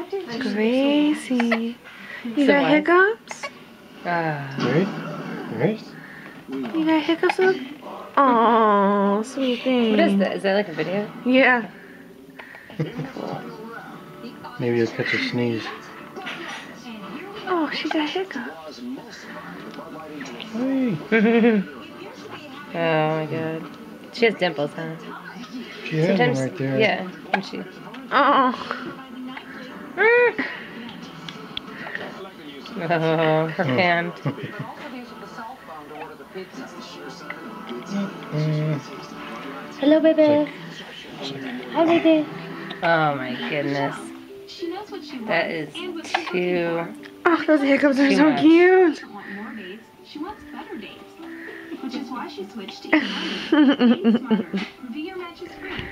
Gracie, you got hiccups? Right? You got hiccups up? Oh, sweet thing. What is that? Is that like a video? Yeah. Maybe you'll catch a sneeze. Oh, she got hiccups. Hey. Oh my god. She has dimples, huh? She has them right there. Yeah. And she. Oh. Oh, her hand. Hello, baby. Hi, baby. Oh my goodness. That is too. Oh, those hiccups are Too so much. cute. She wants better dates, which is why she switched to Via Matches Free.